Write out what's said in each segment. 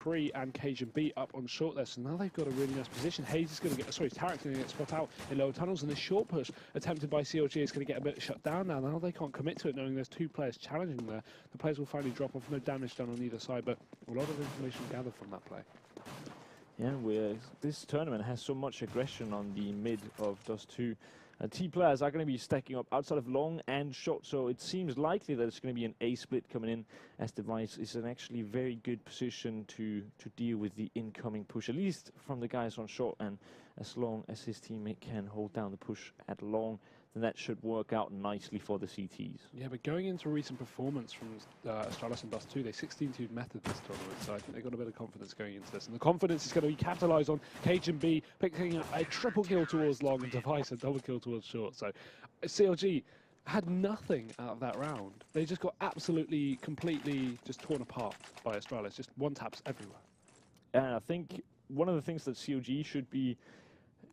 Dupree and Cajun B up on short there, so now they've got a really nice position. Hayes is going to get, sorry, Tarek's going to get spot out in lower tunnels, and this short push attempted by CLG is going to get a bit shut down now. Now they can't commit to it, knowing there's two players challenging there. The players will finally drop off, no damage done on either side, but a lot of information gathered from that play. Yeah, this tournament has so much aggression on the mid of Dust 2. T players are going to be stacking up outside of long and short, so it seems likely that it's going to be an A split coming in, as Device is in actually very good position to deal with the incoming push, at least from the guys on short, and as long as his teammate can hold down the push at long, then that should work out nicely for the CTs. Yeah, but going into recent performance from Astralis and Dust 2, they 16-2 method this tournament, so I think they've got a bit of confidence going into this. And the confidence is going to be capitalised on Cajun B, picking up a triple kill towards long and Device a double kill towards short. So CLG had nothing out of that round. They just got absolutely, completely just torn apart by Astralis, just one-taps everywhere. And I think one of the things that CLG should be,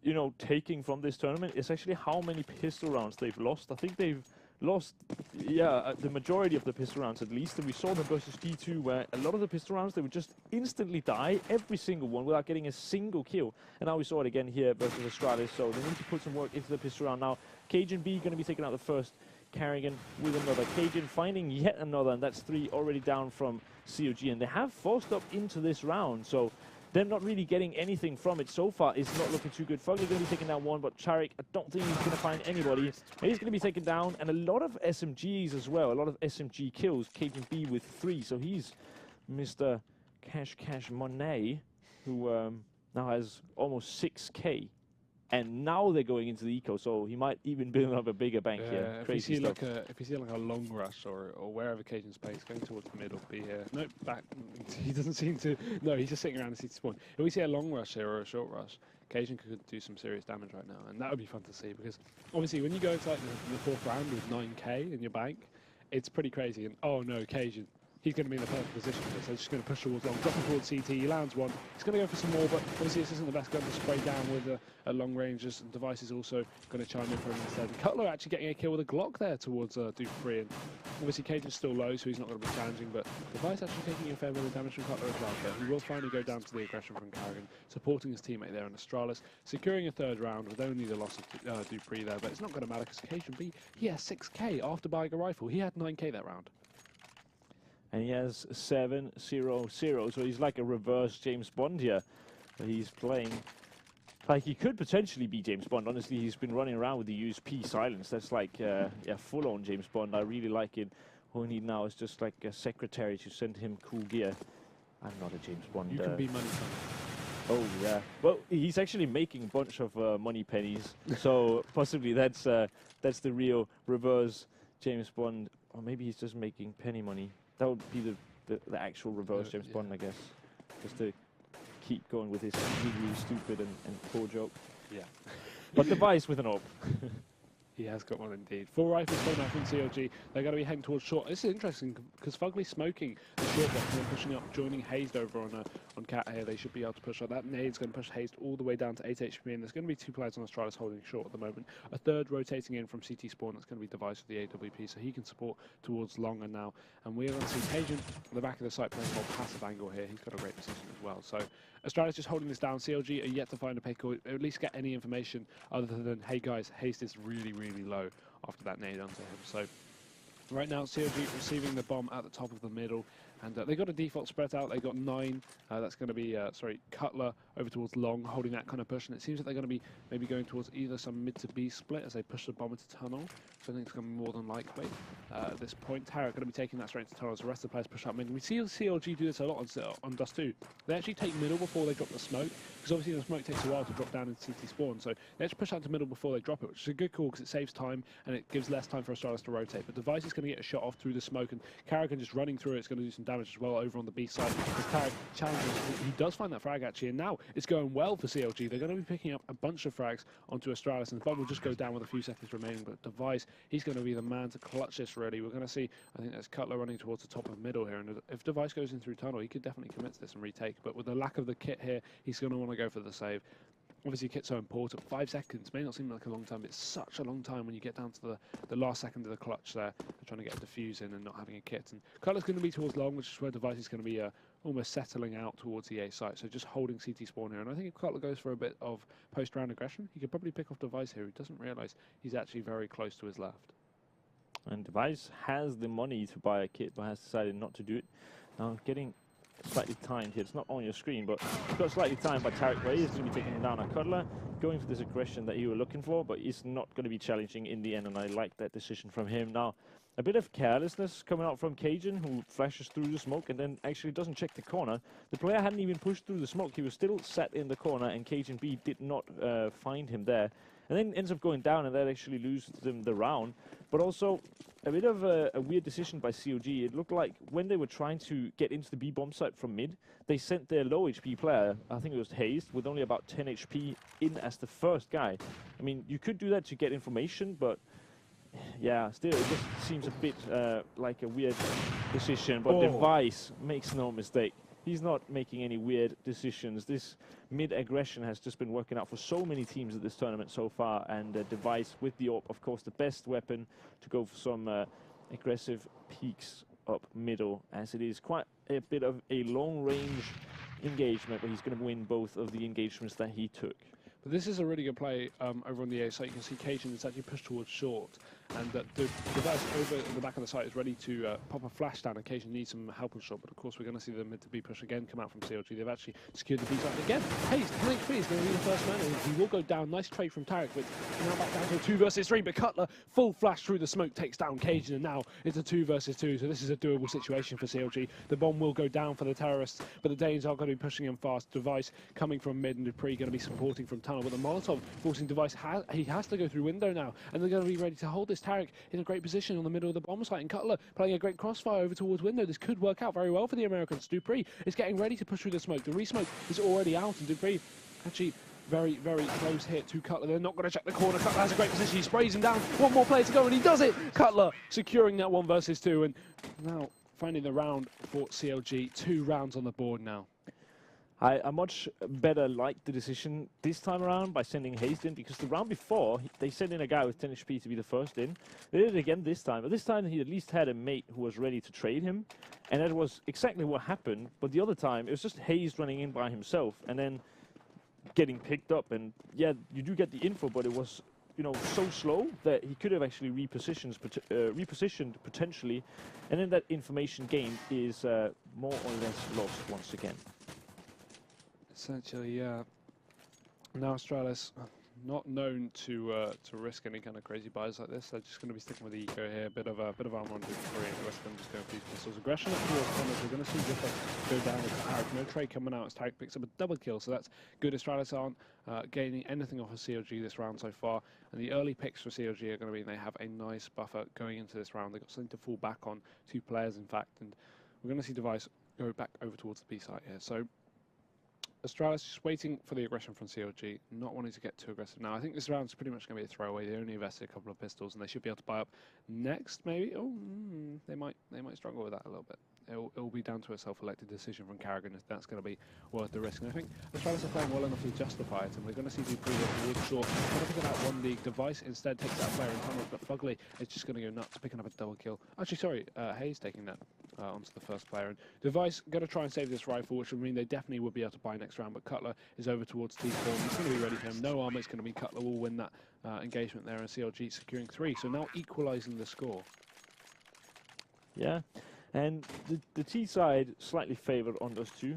you know, taking from this tournament is actually how many pistol rounds they've lost. I think they've lost, the majority of the pistol rounds at least, and we saw them versus D2 where a lot of the pistol rounds, they would just instantly die, every single one, without getting a single kill. And now we saw it again here versus Astralis, so they need to put some work into the pistol round now. Cajun B going to be taking out the first, Carrigan with another, Cajun finding yet another, and that's 3 already down from CLG, and they have forced up into this round, so them not really getting anything from it so far is not looking too good. Fugly going to be taking down one, but Charik, I don't think he's going to find anybody. And he's going to be taken down, and a lot of SMGs as well, a lot of SMG kills. Cajun B with 3, so he's Mr. Cash Monet, who now has almost 6K. And now they're going into the eco, so he might even build up a bigger bank here. Crazy stuff. If you see like a long rush or wherever Cajun's place going towards the middle, be here. Nope, back. He doesn't seem to. No, he's just sitting around the CT spawn. If we see a long rush here or a short rush, Cajun could do some serious damage right now, and that would be fun to see, because obviously when you go into like the 4th round with 9K in your bank, it's pretty crazy. And oh no, Cajun. He's going to be in the perfect position for this. So he's just going to push towards long, dropping towards CT. He lands one. He's going to go for some more, but obviously this isn't the best gun to spray down with a long range. And Device is also going to chime in for him instead. And Cutler actually getting a kill with a Glock there towards Dupree. And obviously Cajun's still low, so he's not going to be challenging, but Device actually taking a fair bit of damage from Cutler as well. But he will finally go down to the aggression from Carrigan, supporting his teammate there in Astralis, securing a 3rd round with only the loss of Dupree there. But it's not going to matter because Cajun B, he has 6K after buying a rifle. He had 9K that round. And he has 7-0-0, so he's like a reverse James Bond here. He's playing like he could potentially be James Bond. Honestly, he's been running around with the USP silence. That's like, yeah, full-on James Bond. I really like it. All we need now is just like a secretary to send him cool gear. I'm not a James Bond. You can be money penny. Oh, yeah. Well, he's actually making a bunch of money pennies, so possibly that's the real reverse James Bond. Or maybe he's just making penny money. That would be the actual reverse James Bond, I guess. Just to keep going with his really stupid and poor joke. Yeah. But Device with an AWP. He has got one indeed. 4 rifles coming out from CLG. They're going to be heading towards short. This is interesting because Fugly smoking the short box and then pushing up, joining Hazed over on Cat here. They should be able to push up. That nade's going to push Hazed all the way down to 8 HP, and there's going to be 2 players on Astralis holding short at the moment. A 3rd rotating in from CT spawn. That's going to be Device with the AWP, so he can support towards longer now. And we're going to see Cajun on the back of the site playing more passive angle here. He's got a great position as well. So Astralis just holding this down. CLG are yet to find a pick or at least get any information other than, hey guys, Hazed is really, really low after that nade onto him. So right now CLG receiving the bomb at the top of the middle, and they got a default spread out. They got 9. That's going to be Cutler over towards long, holding that kind of push, and it seems that they're going to be maybe going towards either some mid to B split as they push the bomb into tunnel. So I think it's going to be more than likely at this point. Tarek going to be taking that straight into tunnel as the rest of the players push up mid. We see CLG do this a lot on Dust 2. They actually take middle before they drop the smoke, because obviously the smoke takes a while to drop down into CT spawn. So they actually push out to middle before they drop it, which is a good call because it saves time and it gives less time for Astralis to rotate. But Device is going to get a shot off through the smoke, and Carrigan just running through it's going to do some damage as well over on the B side. As Tarek challenges, he does find that frag actually, and now it's going well for CLG. They're going to be picking up a bunch of frags onto Astralis, and the bomb will just go down with a few seconds remaining. But Device, he's going to be the man to clutch this really. We're going to see, I think there's Cutler running towards the top of middle here, and if Device goes in through tunnel, he could definitely commit to this and retake. But with the lack of the kit here, he's going to want to go for the save. Obviously, kit's so important. 5 seconds may not seem like a long time, but it's such a long time when you get down to the last second of the clutch there. They're trying to get a defuse in and not having a kit. And Cutler's going to be towards long, which is where Device is going to be almost settling out towards the A site, so just holding CT spawn here. And I think if Cutler goes for a bit of post-round aggression, he could probably pick off Device here. He doesn't realise he's actually very close to his left. And Device has the money to buy a kit, but has decided not to do it. Now getting slightly timed here. It's not on your screen, but it's got slightly timed by Tarek Ray. He's going to be taking him down on Cutler, going for this aggression that you were looking for, but he's not going to be challenging in the end, and I like that decision from him. Now, a bit of carelessness coming out from Cajun, who flashes through the smoke and then actually doesn't check the corner. The player hadn't even pushed through the smoke. He was still sat in the corner, and Cajun B did not find him there. And then ends up going down, and that actually loses them the round. But also, a bit of a weird decision by CLG. It looked like when they were trying to get into the B bomb site from mid, they sent their low HP player, I think it was Hazed, with only about 10 HP in as the first guy. I mean, you could do that to get information, but yeah, still, it just seems a bit like a weird decision. But Device makes no mistake. He's not making any weird decisions. This mid-aggression has just been working out for so many teams at this tournament so far, and Device with the AWP, of course, the best weapon to go for some aggressive peaks up middle, as it is quite a bit of a long-range engagement, but he's going to win both of the engagements that he took. But this is a really good play over on the A site. You can see Cajun is actually pushed towards short, and the Device over in the back of the site is ready to pop a flash down. Occasionally needs some help on short, but of course we're going to see the mid to B push again come out from CLG. They've actually secured the B site again. Hayes, 10 HP is going to be the first man, and he will go down. Nice trade from Tarek, but now back down to a 2 versus 3. But Cutler, full flash through the smoke, takes down Cajun, and now it's a 2 versus 2. So this is a doable situation for CLG. The bomb will go down for the terrorists, but the Danes are going to be pushing him fast. Device coming from mid, and Dupree going to be supporting from tunnel, but the Molotov forcing Device, he has to go through window now, and they're going to be ready to hold this. Tarek in a great position on the middle of the bomb site, and Cutler playing a great crossfire over towards window. This could work out very well for the Americans. Dupree is getting ready to push through the smoke. The re-smoke is already out, and Dupree actually very, very close hit to Cutler. They're not going to check the corner. Cutler has a great position. He sprays him down. One more player to go, and he does it. Cutler securing that 1 versus 2, and now finding the round for CLG. 2 rounds on the board now. I much better like the decision this time around by sending Hazed in, because the round before, they sent in a guy with 10 HP to be the first in. They did it again this time, but this time he at least had a mate who was ready to trade him, and that was exactly what happened. But the other time, it was just Hazed running in by himself, and then getting picked up. And yeah, you do get the info, but it was, you know, so slow that he could have actually repositioned potentially, and then that information gained is more or less lost once again. Essentially, yeah. Now Astralis, not known to risk any kind of crazy buys like this. They're just going to be sticking with the eco here. A bit of armor on Dupree, and the rest of them just going for these pistols. Aggression up towards corners. We're going to see Zipper go down with Tarek. No trade coming out as Tarek picks up a double kill, so that's good. Astralis aren't gaining anything off of CLG this round so far, and the early picks for CLG are going to be they have a nice buffer going into this round. They've got something to fall back on, 2 players in fact, and we're going to see Device go back over towards the B site here. So Astralis just waiting for the aggression from CLG, not wanting to get too aggressive. Now, I think this round's pretty much going to be a throwaway. They only invested a couple of pistols, and they should be able to buy up next, maybe. Oh, they might struggle with that a little bit. It'll be down to a self-elected decision from Carrigan if that's going to be worth the risk. And I think Astralis are playing well enough to justify it, and we're going to see Dupree towards short. Trying to pick out 1 league. Device instead takes that player in tunnel, but Fugly is just going to go nuts, picking up a double kill. Actually, sorry, Hayes taking that onto the first player. And Device going to try and save this rifle, which would mean they definitely would be able to buy next round, but Cutler is over towards T-spawn. He's going to be ready for him. No armor. It's going to be Cutler will win that engagement there, and CLG securing 3. So now equalising the score. Yeah, and the T side slightly favoured on those 2.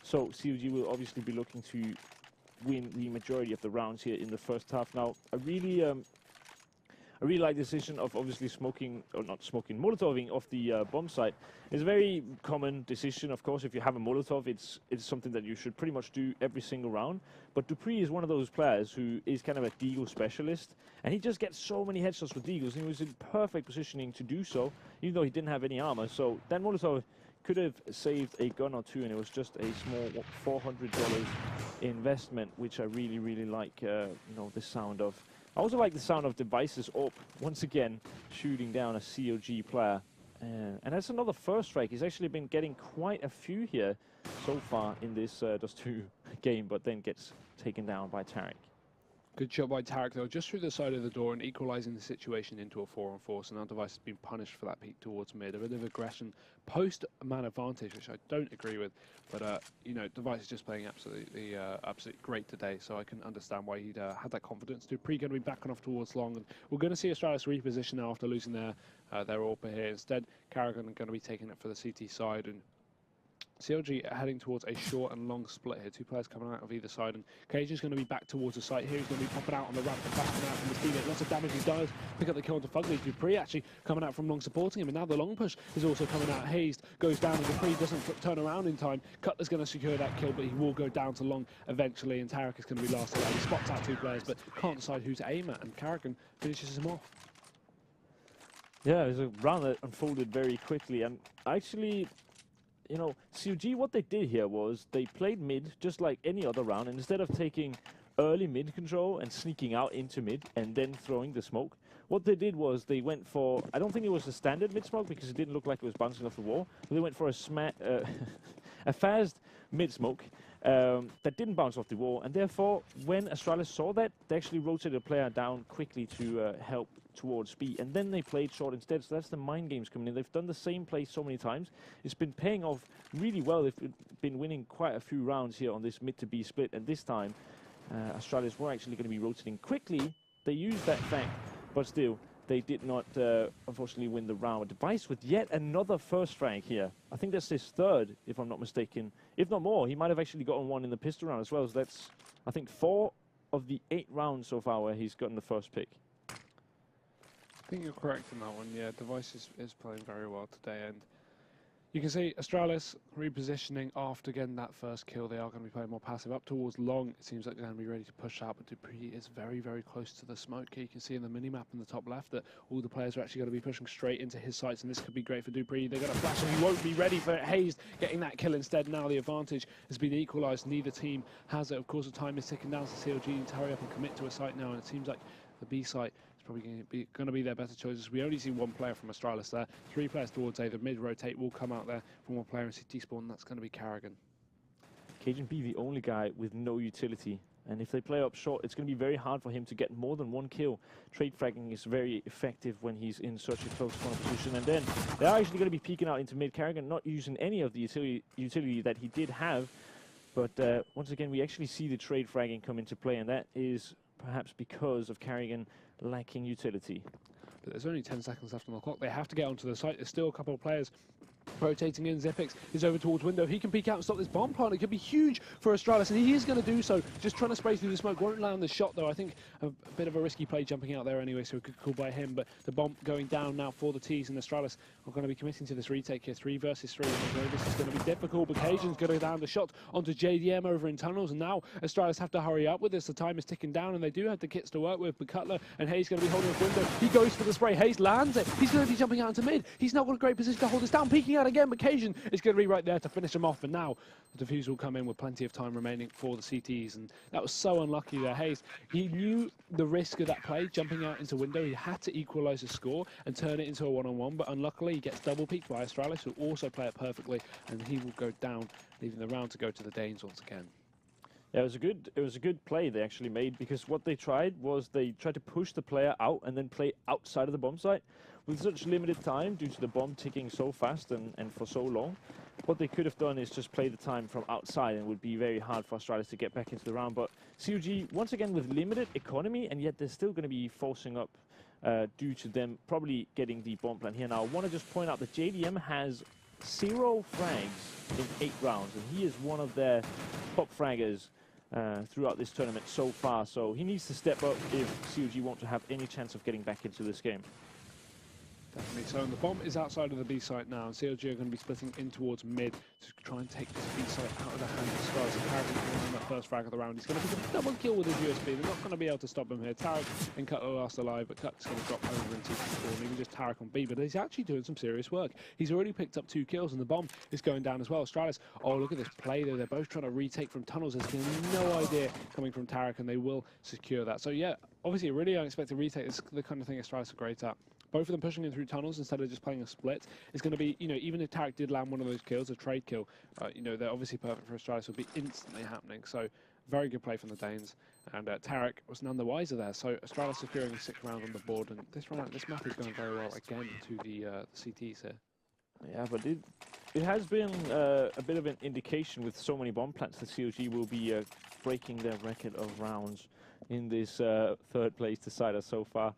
So CLG will obviously be looking to win the majority of the rounds here in the first half. Now, I really like the decision of obviously smoking, or not smoking, Molotoving off the bomb site. It's a very common decision, of course. If you have a Molotov, it's something that you should pretty much do every single round. But Dupree is one of those players who is kind of a deagle specialist, and he just gets so many headshots with deagles, and he was in perfect positioning to do so, even though he didn't have any armor. So that Molotov could have saved a gun or 2, and it was just a small $400 investment, which I really, really like, you know, the sound of. I also like the sound of Devices up, once again, shooting down a CLG player. And that's another first strike. He's actually been getting quite a few here so far in this Dust 2 game, but then gets taken down by Tarek. Good shot by Tarek though, just through the side of the door and equalising the situation into a 4-on-4. So now Device has been punished for that peek towards mid. A bit of aggression post man advantage, which I don't agree with. But you know, Device is just playing absolutely great today. So I can understand why he'd had that confidence. Dupree going to be backing off towards long, and we're going to see Astralis reposition now after losing their AWP here. Instead, Carrigan going to be taking it for the CT side, and CLG heading towards a short and long split here. Two players coming out of either side, and Cage is going to be back towards the site here. He's going to be popping out on the ramp, blasting out from his teammate. Lots of damage he does. Pick up the kill to Fugly. Dupree actually coming out from long supporting him, and now the long push is also coming out. Hazed goes down, and Dupree doesn't turn around in time. Cutler's going to secure that kill, but he will go down to long eventually, and Tarek is going to be last alive. He spots out two players, but can't decide who to aim at, and Carrigan finishes him off. Yeah, it was a round that unfolded very quickly, and actually, you know, CLG, what they did here was they played mid just like any other round, and instead of taking early mid control and sneaking out into mid and then throwing the smoke, what they did was they went for, I don't think it was a standard mid smoke because it didn't look like it was bouncing off the wall, but they went for a fast mid smoke that didn't bounce off the wall, and therefore when Astralis saw that, they actually rotated a player down quickly to help towards B, and then they played short instead. So that's the mind games coming in. They've done the same play so many times. It's been paying off really well. They've been winning quite a few rounds here on this mid to B split, and this time Astralis were actually going to be rotating quickly. They used that fact, but still they did not unfortunately win the round. Device with yet another first frag here. I think that's his third, if I'm not mistaken, if not more. He might have actually gotten one in the pistol round as well. So that's, I think, 4 of the 8 rounds so far where he's gotten the first pick. I think you're correct in that one. Yeah, Device is playing very well today, and you can see Astralis repositioning after getting that first kill. They are going to be playing more passive up towards long. It seems like they're going to be ready to push out, but Dupree is very, very close to the smoke. You can see in the mini-map in the top left that all the players are actually going to be pushing straight into his sights, and this could be great for Dupree. They're going to flash, and he won't be ready for it. Hazed getting that kill instead. Now the advantage has been equalised. Neither team has it. Of course, the time is ticking down, so CLG need to hurry up and commit to a site now, and it seems like the B site probably going to be their better choices. We only see one player from Astralis there. 3 players towards A. The mid-rotate will come out there from one player in CT spawn, and that's going to be Carrigan. Cajun B, the only guy with no utility. And if they play up short, it's going to be very hard for him to get more than 1 kill. Trade fragging is very effective when he's in such a close corner position. And then they're actually going to be peeking out into mid. Carrigan not using any of the utility that he did have. But once again, we actually see the trade fragging come into play, and that is perhaps because of Carrigan lacking utility. But there's only 10 seconds left on the clock. They have to get onto the site. There's still a couple of players rotating in. Zepix is over towards window. He can peek out and stop this bomb plant. It could be huge for Astralis, and he is going to do so. Just trying to spray through the smoke. Won't land the shot, though. I think a bit of a risky play jumping out there anyway, so a good call by him. But the bomb going down now for the T's, and Astralis are going to be committing to this retake here. 3 versus 3. This is going to be difficult. But Cajun's going to down the shot onto JDM over in tunnels, and now Astralis have to hurry up with this. The time is ticking down, and they do have the kits to work with. But Cutler and Hayes going to be holding up window. He goes for the spray. Hayes lands it. He's going to be jumping out into mid. He's not got a great position to hold this down. Peeking out again, but Cajun is going to be right there to finish him off. And now the defuse will come in with plenty of time remaining for the CTs. And that was so unlucky there. Hayes, he knew the risk of that play, jumping out into window. He had to equalise the score and turn it into a one-on-one. But unluckily, he gets double peaked by Astralis, who also play it perfectly. And he will go down, leaving the round to go to the Danes once again. Yeah, it was a good play they actually made, because what they tried was they tried to push the player out and then play outside of the bomb site. With such limited time, due to the bomb ticking so fast and for so long, what they could have done is just play the time from outside, and it would be very hard for Astralis to get back into the round. But CLG, once again, with limited economy, and yet they're still going to be forcing up due to them probably getting the bomb plan here. Now, I want to just point out that JDM has 0 frags in 8 rounds, and he is one of their top fraggers throughout this tournament so far. So he needs to step up if CLG want to have any chance of getting back into this game. Definitely so, and the bomb is outside of the B site now, and CLG are going to be splitting in towards mid to try and take this B site out of the hands of Stars. So Tarek on that first frag of the round. He's going to pick a double kill with his USB. They're not going to be able to stop him here. Tarek and Cut are last alive, but Cut's going to drop over into the and even just Tarek on B, but he's actually doing some serious work. He's already picked up 2 kills, and the bomb is going down as well. Astralis, oh, look at this play there. They're both trying to retake from tunnels. There's been no idea coming from Tarek, and they will secure that. So yeah, obviously a really unexpected retake. It's the kind of thing Astralis are great at. both of them pushing in through tunnels instead of just playing a split. It's going to be, you know, even if Tarek did land one of those kills, a trade kill, you know, they're obviously perfect for Astralis, will be instantly happening. So very good play from the Danes, and Tarek was none the wiser there. So Astralis securing a 6th round on the board, and this map is going very well again to the CTs here. Yeah, but it has been a bit of an indication with so many bomb plants that CLG will be breaking their record of rounds in this 3rd place decider so far.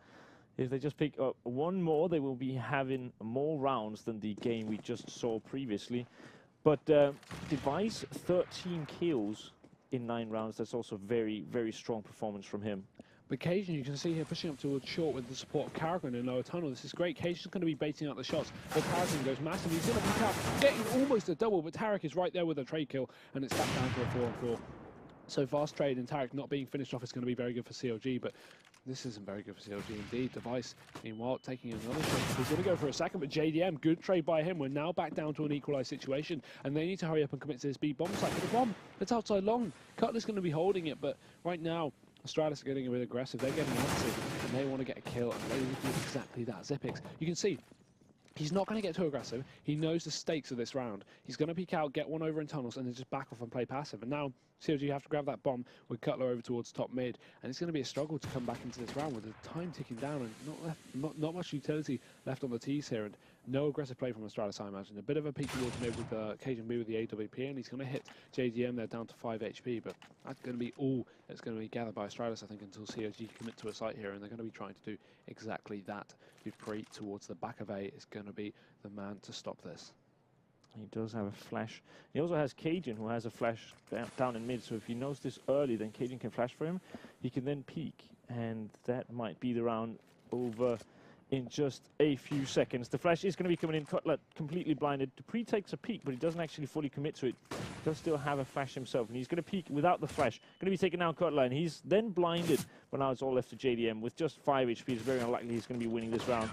If they just pick up one more, they will be having more rounds than the game we just saw previously. But Device, 13 kills in 9 rounds. That's also very, very strong performance from him. But Cajun, you can see here pushing up towards short with the support of Carrigan in lower tunnel. This is great. Cajun's going to be baiting out the shots, but Carrigan goes massive. He's going to be out, getting almost a double, but Tarek is right there with a trade kill, and it's back down to a 4-on-4. So fast trade and Tarek not being finished off is going to be very good for CLG, but this isn't very good for CLG indeed. Device, meanwhile, taking another shot. He's going to go for a second, but JDM, good trade by him. We're now back down to an equalised situation, and they need to hurry up and commit to this B bomb site. But the bomb, it's outside long. Cutler's going to be holding it, but right now, Astralis are getting a bit aggressive. They're getting aggressive, and they want to get a kill, and they will do exactly that. Zipix, you can see, he's not going to get too aggressive. He knows the stakes of this round. He's going to peek out, get one over in tunnels, and then just back off and play passive. And now, CLG have to grab that bomb with Cutler over towards top mid, and it's going to be a struggle to come back into this round with the time ticking down and not much utility left on the tees here, and no aggressive play from Astralis, I imagine. A bit of a peek towards mid with Cajun B with the AWP, and he's going to hit JDM there down to 5 HP, but that's going to be all that's going to be gathered by Astralis, I think, until CLG commit to a site here, and they're going to be trying to do exactly that. Dupree towards the back of A is going to be the man to stop this. He does have a flash. He also has Cajun, who has a flash down in mid, so if he knows this early, then Cajun can flash for him. He can then peek, and that might be the round over in just a few seconds. The flash is going to be coming in. Cutler completely blinded. Dupree takes a peek, but he doesn't actually fully commit to it. Does still have a flash himself, and he's going to peek without the flash. Going to be taking down Cutler, and he's then blinded, but now it's all left to JDM. With just 5 HP, it's very unlikely he's going to be winning this round,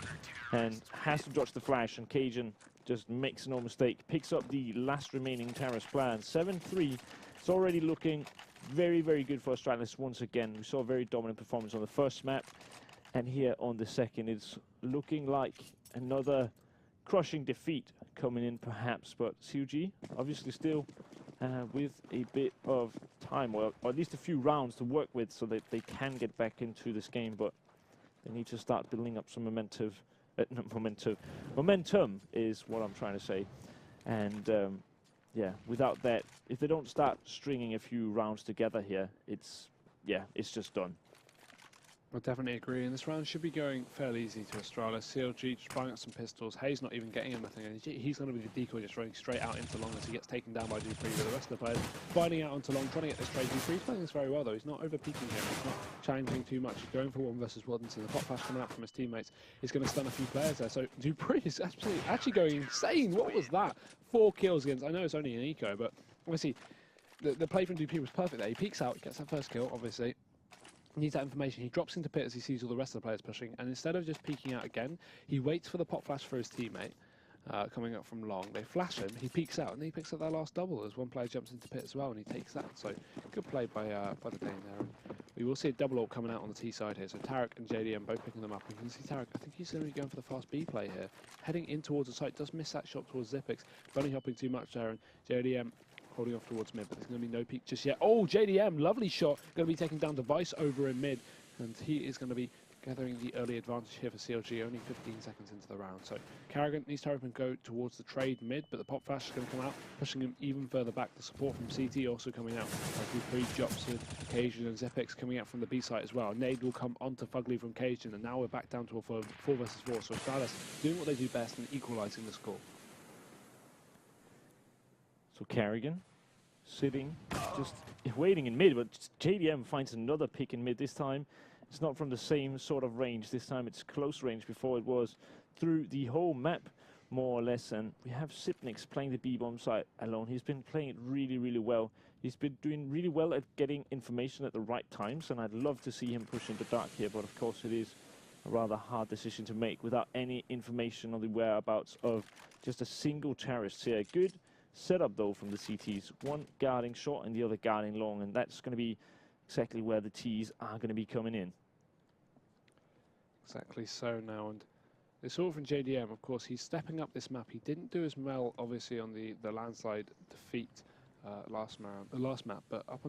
and has to dodge the flash, and Cajun just makes no mistake. Picks up the last remaining terrace plan. 7-3. It's already looking very, very good for Astralis once again. We saw a very dominant performance on the first map, and here on the second, it's looking like another crushing defeat coming in, perhaps. But CLG, obviously still with a bit of time, or at least a few rounds to work with, so that they can get back into this game. But they need to start building up some momentum. Momentum is what I'm trying to say. And yeah, without that, if they don't start stringing a few rounds together here, it's just done. I definitely agree, and this round should be going fairly easy to Astralis. CLG just buying up some pistols. Hayes not even getting anything, and he's going to be the decoy just running straight out into long as he gets taken down by Dupree. But the rest of the players finding out onto long, trying to get this trade. Dupree's playing this very well though. He's not over peeking here. He's not challenging too much. He's going for 1 versus 1. So the pop flash coming out from his teammates is going to stun a few players there. So Dupree is actually going insane. What was that? 4 kills against. I know it's only an eco, but obviously the play from Dupree was perfect there. He peeks out, he gets that first kill, obviously. Needs that information. He drops into pit as he sees all the rest of the players pushing, and instead of just peeking out again, he waits for the pop flash for his teammate coming up from long. They flash him, he peeks out, and he picks up their last double as one player jumps into pit as well, and he takes that. So good play by the Dane there. And we will see a double ult coming out on the T side here. So Tarek and JDM both picking them up. You can see Tarek, I think he's going to be going for the fast B play here. Heading in towards the site, does miss that shot towards Zipix. Bunny hopping too much there, and JDM holding off towards mid, but there's going to be no peek just yet. Oh, JDM, lovely shot. Going to be taking down Device over in mid, and he is going to be gathering the early advantage here for CLG, only 15 seconds into the round. So Carrigan needs to hurry up and go towards the trade mid, but the pop flash is going to come out, pushing him even further back. The support from CT also coming out. Dupree, Jobson, Cajun, and Zepix coming out from the B site as well. Nade will come onto Fugly from Cajun, and now we're back down to a 4 versus 4. So Astralis doing what they do best and equalising the score. So Carrigan sitting, just waiting in mid, but JDM finds another pick in mid this time. It's not from the same sort of range. This time it's close range. Before it was through the whole map, more or less. And we have Sipnix playing the B-bomb site alone. He's been playing it really, really well. He's been doing really well at getting information at the right times, and I'd love to see him push into dark here, but of course it is a rather hard decision to make without any information on the whereabouts of just a single terrorist here. Good setup though from the CTs. One guarding short and the other guarding long, and that's going to be exactly where the Ts are going to be coming in. Exactly so now, and They saw it from JDM, of course. He's stepping up this map. He didn't do as well, obviously, on the landslide defeat last map, but up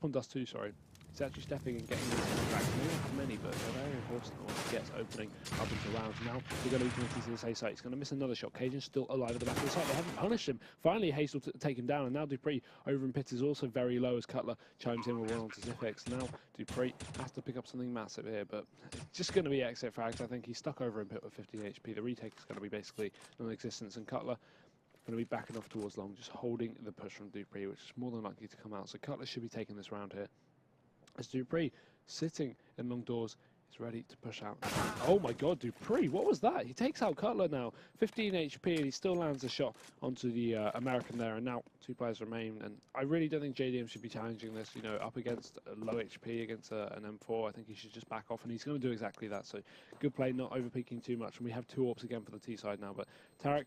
on Dust 2, sorry. He's actually stepping and getting these back. They don't have many, but they're very important once he gets opening up into rounds. Now they're going to be committed to the safe site. He's going to miss another shot. Cajun's still alive at the back of the site. They haven't punished him. Finally, Hayes will take him down, and now Dupree over in pit is also very low as Cutler chimes in with one onto Zifix. Now Dupree has to pick up something massive here, but it's just going to be exit frags. I think he's stuck over in pit with 15 HP. The retake is going to be basically non-existence, and Cutler going to be backing off towards long, just holding the push from Dupree, which is more than likely to come out. So Cutler should be taking this round here. As Dupree, sitting in long doors, is ready to push out. Oh my god, Dupree, what was that? He takes out Cutler now, 15 HP, and he still lands a shot onto the American there, and now 2 players remain. And I really don't think JDM should be challenging this, you know, up against a low HP, against an M4. I think he should just back off, and he's going to do exactly that. So good play, not overpeaking too much. And we have 2 AWPs again for the T side now, but Tarek,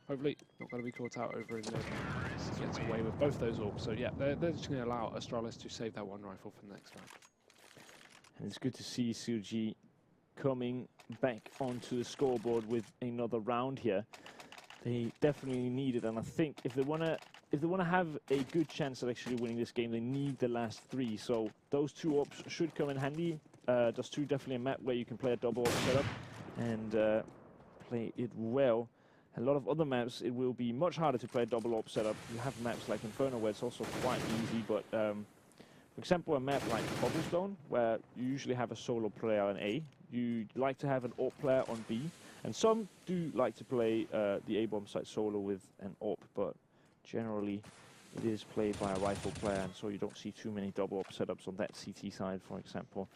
hopefully not going to be caught out over in mid. He gets away with both those AWPs. So yeah, they're just going to allow Astralis to save that one rifle for the next round. And it's good to see CLG coming back onto the scoreboard with another round here. They definitely need it, and I think if they wanna have a good chance at actually winning this game, they need the last 3. So those 2 AWPs should come in handy. Dust 2 definitely a map where you can play a double AWP setup and play it well. A lot of other maps, it will be much harder to play a double AWP setup. You have maps like Inferno where it's also quite easy, but for example, a map like Cobblestone, where you usually have a solo player on A, you like to have an AWP player on B, and some do like to play the A-bomb site solo with an AWP, but generally it is played by a rifle player, and so you don't see too many double AWP setups on that CT side, for example.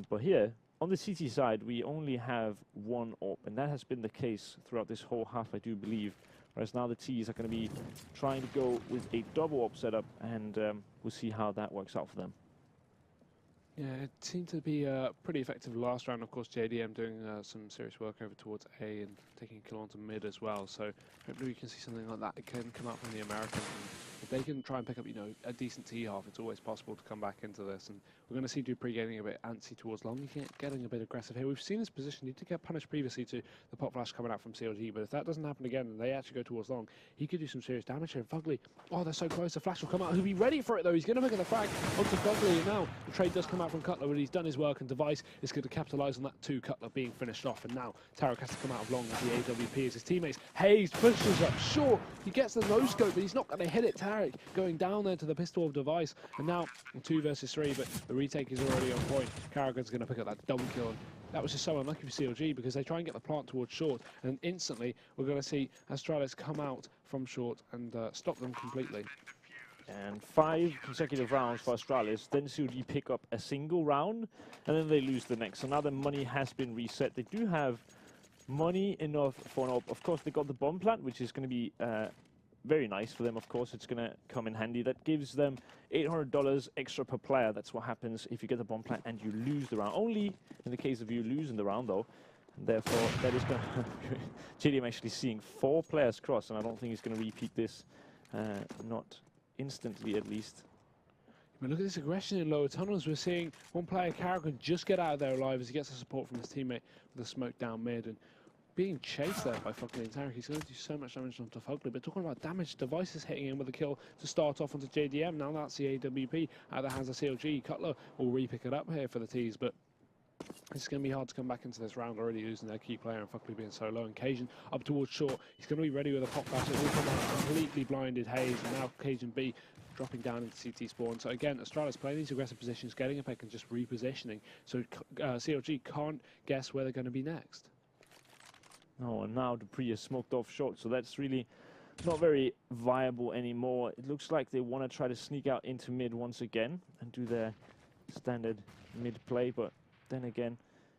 But here, on the CT side, we only have 1 AWP, and that has been the case throughout this whole half, I do believe. Whereas now the Ts are going to be trying to go with a double AWP setup, and we'll see how that works out for them. Yeah, it seemed to be pretty effective last round. Of course, JDM doing some serious work over towards A and taking a kill onto mid as well. So hopefully we can see something like that again come out from the Americans. If they can try and pick up, you know, a decent T-half, it's always possible to come back into this. And we're going to see Dupree getting a bit antsy towards long. He's getting a bit aggressive here. We've seen his position. He did get punished previously to the pop flash coming out from CLG, but if that doesn't happen again and they actually go towards long, he could do some serious damage here. Fugly, oh, they're so close. The flash will come out. He'll be ready for it, though. He's going to make it the frag onto Fugly. And now the trade does come out from Cutler, but he's done his work, and Device is going to capitalise on that 2 Cutler being finished off. And now Tarek has to come out of long with the AWP as his teammates. Hayes pushes up short. He gets the no-scope, but he's not going to hit it. Tarek going down there to the pistol of Device. And now 2 versus 3, but the retake is already on point. Carragher's going to pick up that double kill. And that was just so unlucky for CLG because they try and get the plant towards short, and instantly we're going to see Astralis come out from short and stop them completely. And 5 consecutive rounds for Astralis, then CLG pick up a single round, and then they lose the next. So now the money has been reset. They do have money enough for an AWP. Of course, they got the bomb plant, which is going to be very nice for them. Of course, it's going to come in handy. That gives them $800 extra per player. That's what happens if you get the bomb plant and you lose the round. Only in the case of you losing the round, though. And therefore, that is going to... JDM actually seeing 4 players cross, and I don't think he's going to repeat this. Not instantly, at least. But look at this aggression in lower tunnels. We're seeing one player, Carragher, just get out of there alive as he gets the support from his teammate with the smoke down mid, and being chased there by Fugly and Tarek. He's going to do so much damage onto Fugly. But talking about damage, Device is hitting him with a kill to start off onto JDM. Now that's the AWP out of the hands of CLG. Cutler will re-pick it up here for the Ts, but it's going to be hard to come back into this round, already losing their key player and Fugly being so low. And Cajun up towards short. He's going to be ready with a pop flash. It will come out completely blinded Hayes, and now Cajun B dropping down into CT spawn. So again, Astralis playing these aggressive positions, getting a pick and just repositioning. So CLG can't guess where they're going to be next. No, and now Dupree is smoked off short, so that's really not very viable anymore. It looks like they want to try to sneak out into mid once again and do their standard mid play, but then again,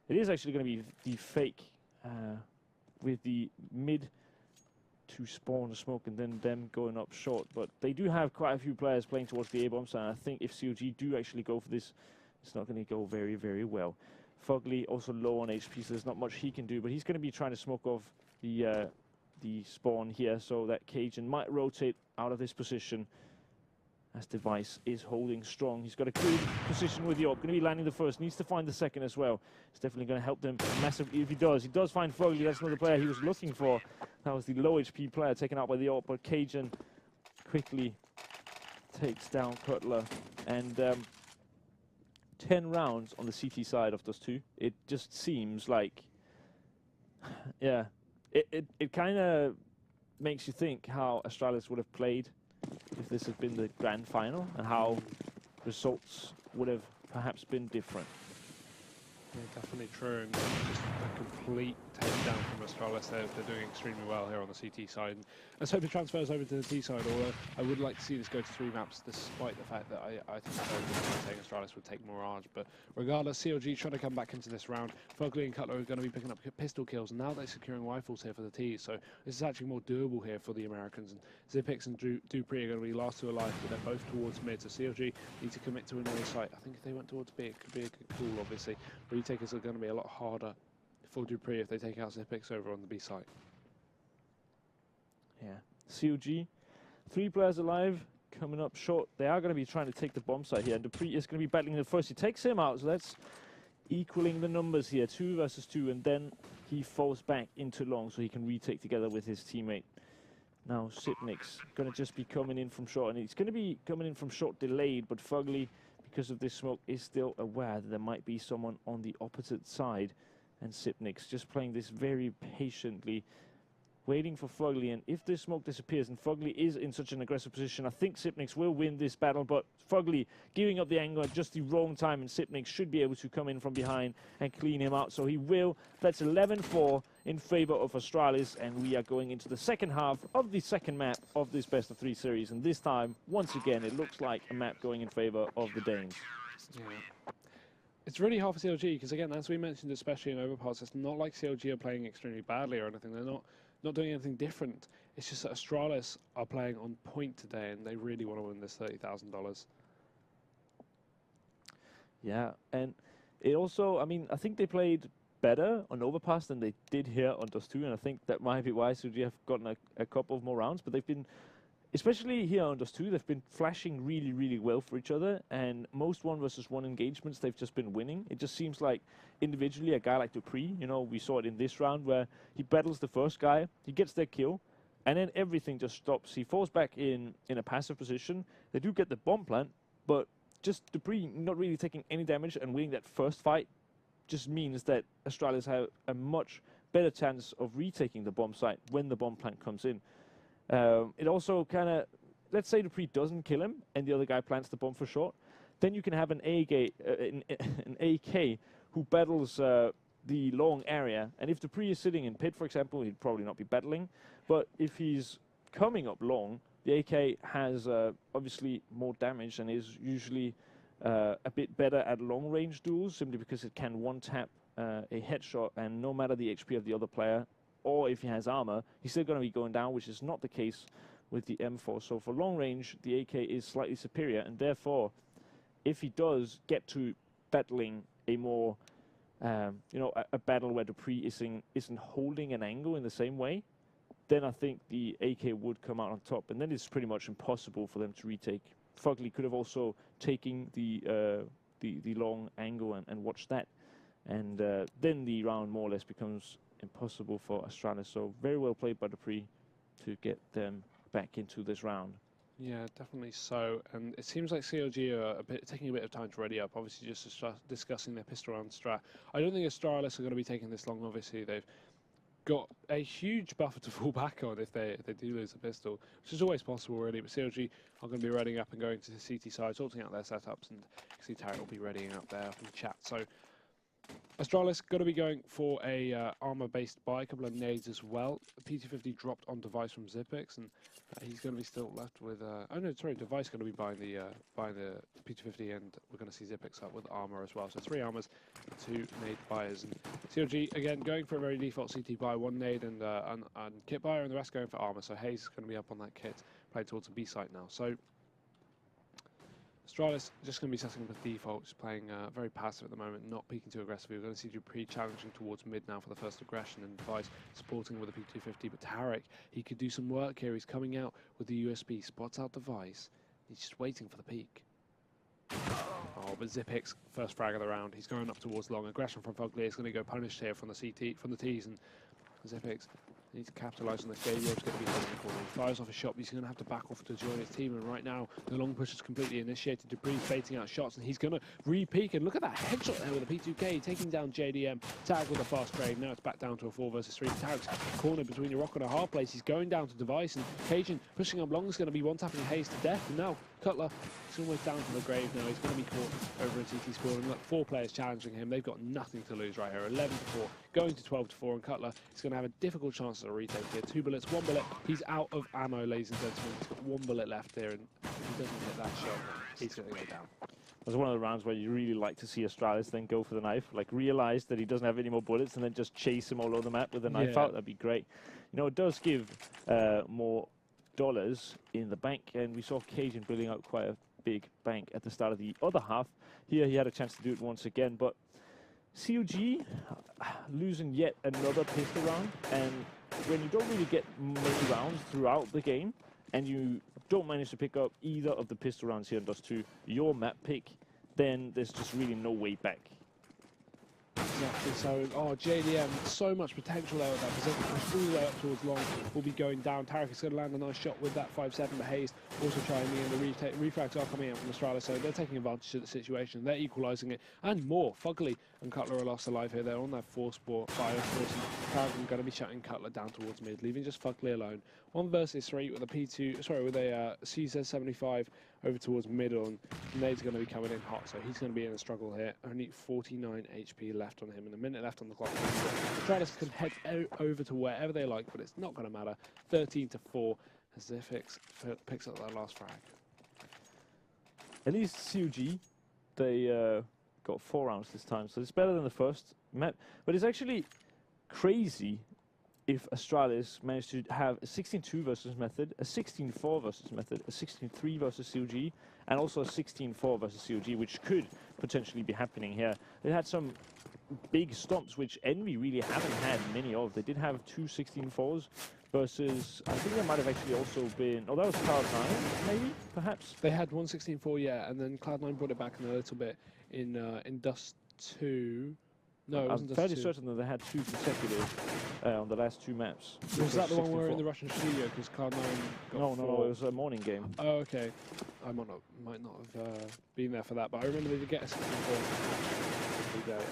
it is actually going to be the fake with the mid to spawn smoke and then them going up short. But they do have quite a few players playing towards the A-bombs, and I think if CLG do actually go for this, it's not going to go very, very well. Fugly also low on HP, so there's not much he can do, but he's going to be trying to smoke off the spawn here so that Cajun might rotate out of this position. as Device is holding strong. He's got a good position with the AWP. Going to be landing the first. Needs to find the second as well. It's definitely going to help them massively if he does. He does find Fugly. That's not the player he was looking for. That was the low HP player taken out by the AWP. But Cajun quickly takes down Cutler. And 10 rounds on the CT side of those two. It just seems like, yeah, it kind of makes you think how Astralis would have played if this had been the grand final, and how results would have perhaps been different. Yeah, definitely true, and just a complete takedown from Astralis. They're doing extremely well here on the CT side. And let's hope it transfers over to the T side, although I would like to see this go to 3 maps, despite the fact that I think saying Astralis would take Mirage. But regardless, CLG trying to come back into this round. Fugly and Cutler are going to be picking up pistol kills, and now they're securing rifles here for the T. So this is actually more doable here for the Americans. And Zipix and Dupree are going to be last 2 alive, but they're both towards mid. So CLG need to commit to another site. I think if they went towards B, it could be a good call, obviously. Retakers are going to be a lot harder for Dupree if they take out Zipix over on the B site. Yeah, CLG, 3 players alive, coming up short. They are going to be trying to take the bomb site here, and Dupree is going to be battling the first. He takes him out, so that's equaling the numbers here, 2 versus 2, and then he falls back into long so he can retake together with his teammate. Now Sipnik's going to just be coming in from short, and he's going to be coming in from short delayed, but Fugly, because of this smoke, is still aware that there might be someone on the opposite side, and Sipnik's just playing this very patiently, waiting for Fugly. And if this smoke disappears and Fugly is in such an aggressive position, I think Sipnik's will win this battle, but Fugly giving up the angle at just the wrong time, and Sipnik should be able to come in from behind and clean him out, so he will. That's 11-4 in favor of Astralis, and we are going into the second half of the second map of this best of 3 series, and this time, once again, it looks like a map going in favor of the Danes. Yeah. It's really hard for CLG, because again, as we mentioned, especially in overpass, it's not like CLG are playing extremely badly or anything. They're not doing anything different. It's just that Astralis are playing on point today, and they really want to win this $30,000. Yeah, and it also, I mean, I think they played better on overpass than they did here on Dust 2, and I think that might be why CLG have gotten a couple of more rounds, but they've been, especially here on Dust 2, they've been flashing really, really well for each other, and most 1 versus 1 engagements, they've just been winning. It just seems like individually a guy like Dupree, you know, we saw it in this round where he battles the first guy, he gets their kill, and then everything just stops. He falls back in a passive position. They do get the bomb plant, but just Dupree not really taking any damage and winning that first fight just means that Astralis have a much better chance of retaking the bomb site when the bomb plant comes in. It also kind of, let's say Dupree doesn't kill him and the other guy plants the bomb for short, then you can have an AK who battles the long area, and if Dupree is sitting in pit, for example, he'd probably not be battling, but if he's coming up long, the AK has obviously more damage and is usually a bit better at long-range duels, simply because it can one-tap a headshot, and no matter the HP of the other player, or if he has armor, he's still going to be going down, which is not the case with the M4. So for long range, the AK is slightly superior, and therefore, if he does get to battling a more, you know, a battle where Dupree isn't holding an angle in the same way, then I think the AK would come out on top, and then it's pretty much impossible for them to retake. Fugly could have also taken the long angle and watched that, and then the round more or less becomes impossible for Astralis. So very well played by Dupree to get them back into this round. Yeah, definitely so. And it seems like CLG are taking a bit of time to ready up. Obviously, just discussing their pistol round strat. I don't think Astralis are going to be taking this long. Obviously, they've got a huge buffer to fall back on if they do lose a pistol, which is always possible, really. But CLG are going to be readying up and going to the CT side, sorting out their setups, and see Tarek will be readying up there in the chat. So Astralis going to be going for a armor-based buy, a couple of nades as well. The PT50 dropped on Device from Zipix, and he's going to be still left with. Oh no, sorry, Device going to be buying the PT50, and we're going to see Zipix up with armor as well. So 3 armors, 2 nade buyers, and CLG again going for a very default CT buy, 1 nade and kit buyer, and the rest going for armor. So Hayes is going to be up on that kit, playing towards the B site now. So Astralis just going to be setting up a default, just playing very passive at the moment, not peeking too aggressively. We're going to see Dupree challenging towards mid now for the first aggression, and Device supporting with a P250. But Tarek, he could do some work here. He's coming out with the USB, spots out Device, He's just waiting for the peak. Oh, but Zipix, first frag of the round. He's going up towards long. Aggression from Fugly is going to go punished here from the from the T's, and Zipix needs to capitalise on this. JDM's going to be holding the corner. He fires off a shot, but he's going to have to back off to join his team. And right now, the long push is completely initiated. Debris baiting out shots, and he's going to re-peak. And look at that headshot there with a P2K, taking down JDM. Tag with a fast trade. Now it's back down to a 4 versus 3. Tag's corner between a rock and a hard place. He's going down to Device, and Cajun pushing up long is going to be one-tapping Hayes to death. And now Cutler is almost down to the grave now. He's going to be caught over a TT score. And look, 4 players challenging him. They've got nothing to lose right here. 11-4, going to 12-4, and Cutler is going to have a difficult chance at a retake here. 2 bullets, 1 bullet. He's out of ammo, ladies and gentlemen. He's got 1 bullet left here, and if he doesn't hit that shot, he's going to go down. It was one of the rounds where you really like to see Astralis then go for the knife, like realize that he doesn't have any more bullets and then just chase him all over the map with the knife out. That'd be great. You know, it does give more dollars in the bank, and we saw Cajun building out quite a big bank at the start of the other half. Here he had a chance to do it once again, but CLG losing yet another pistol round, and when you don't really get many rounds throughout the game, and you don't manage to pick up either of the pistol rounds here in Dust 2, your map pick, then there's just really no way back. Exactly, so, JDM, so much potential there with that position. All the way up towards long, will be going down. Tarek is going to land a nice shot with that 5-7, but Hayes also trying in. The refrags are coming out from Astralis, so they're taking advantage of the situation. They're equalising it, and more. Fugly and Cutler are lost alive here. They're on that 4-sport fire force, and Tarek going to be shutting Cutler down towards mid, leaving just Fugly alone. 1 versus 3 with a P2, sorry, with a CZ75 over towards middle, and Nade's going to be coming in hot, so he's going to be in a struggle here. Only 49 HP left on him, and a minute left on the clock. Astralis can head over to wherever they like, but it's not going to matter. 13-4 as Zifix picks up that last frag. At least CLG, they got 4 rounds this time, so it's better than the first map. But it's actually crazy if Astralis managed to have a 16-2 versus method, a 16-4 versus method, a 16-3 versus CLG, and also a 16-4 versus CLG, which could potentially be happening here. They had some big stomps, which Envy really haven't had many of. They did have 2 16-4s versus, I think there might have actually also been, oh, that was Cloud9, maybe, perhaps? They had 1 16-4, yeah, and then Cloud9 brought it back in a little bit in Dust 2. No, it wasn't I'm fairly certain that they had 2 consecutive on the last 2 maps. Was that the one where in the Russian studio? Because Cloud9 got No, it was a morning game. Oh, okay. I might not have been there for that, but I remember they did get a 64 every day,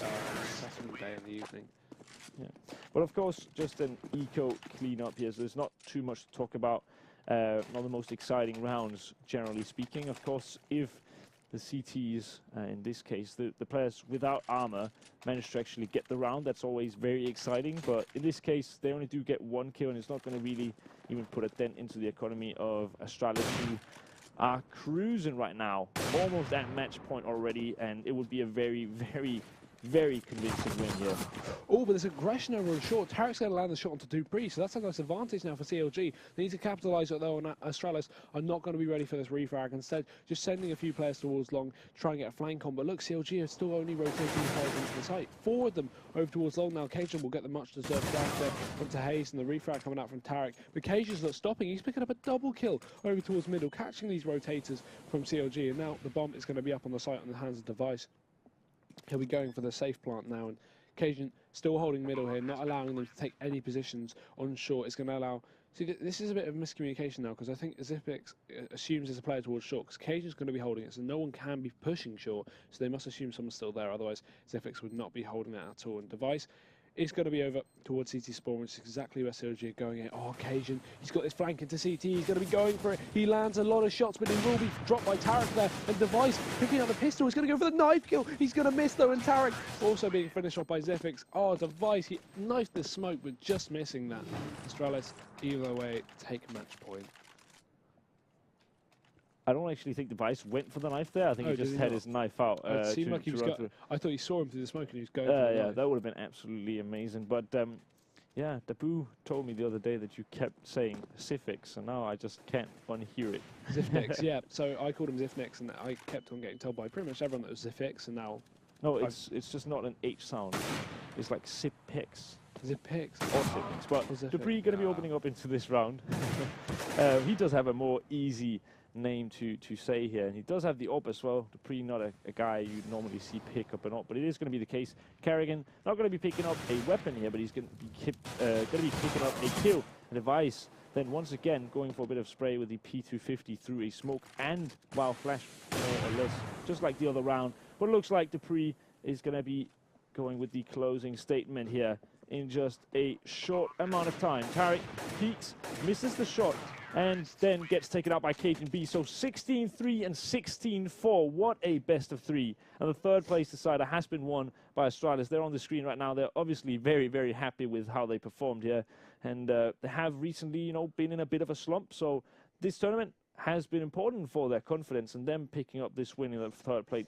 Saturday day in the evening. Yeah. But of course, just an eco cleanup here, so there's not too much to talk about. Not the most exciting rounds, generally speaking. Of course, if the CTs, in this case, the players without armor manage to actually get the round, that's always very exciting. But in this case, they only do get 1 kill, and it's not going to really even put a dent into the economy of Astralis, who are cruising right now, almost at match point already, and it would be a very, very, very convincing win here. Oh, but there's aggression over on short. Tarek's going to land the shot onto Dupree, so that's a nice advantage now for CLG. They need to capitalise it, though, and Astralis are not going to be ready for this refrag. Instead, just sending a few players towards long, try and get a flank on. But look, CLG are still only rotating players into the site. 4 of them over towards long now. Cajun will get the much-deserved dash there onto Hayes, and the refrag coming out from Tarek. But Cajun's not stopping. He's picking up a double kill over towards middle, catching these rotators from CLG. And now the bomb is going to be up on the site on the hands of Device. He'll be going for the safe plant now, and Cajun still holding middle here, not allowing them to take any positions on short. It's going to allow... See, this is a bit of miscommunication now, because I think Zipix assumes there's a player towards short, because Cajun's going to be holding it, so no one can be pushing short, so they must assume someone's still there, otherwise Zipix would not be holding it at all. And Device is going to be over towards CT spawn, which is exactly where CLG are going in. Oh, Cajun, he's got this flank into CT, he's going to be going for it. He lands a lot of shots, but he will be dropped by Tarek there. And Device picking up the pistol, he's going to go for the knife kill. He's going to miss though, and Tarek also being finished off by Zifix. Oh, Device, he knifed the smoke, but just missing that. Astralis, either way, take match point. I don't actually think Device went for the knife there. I think he just had his knife out. It seemed like he was I thought he saw him through the smoke and he was going for the knife. That would have been absolutely amazing. But yeah, Dabu told me the other day that you kept saying Zifix, and now I just can't unhear it. Zifnix, yeah. So I called him Zifnix, and I kept on getting told by pretty much everyone that it was Zifix, and now... No, it's just not an H sound. It's like Zipix. Zipix. Or Zipix. But Dupree going to be opening up into this round. He does have a more easy name to say here. And he does have the AWP as well. Dupree, not a guy you'd normally see pick up an AWP, but it is going to be the case. Kerrigan, not going to be picking up a weapon here, but he's going to be picking up a kill. And Device then once again going for a bit of spray with the P250 through a smoke and wild flash, more or less, just like the other round. But it looks like Dupree is going to be going with the closing statement here in just a short amount of time. Tarek peeks, misses the shot, and then gets taken out by Cajun B. So 16-3 and 16-4. What a best of 3. And the third place decider has been won by Astralis. They're on the screen right now. They're obviously very, very happy with how they performed here. And they have recently, you know, been in a bit of a slump. So this tournament has been important for their confidence and them picking up this win in the third place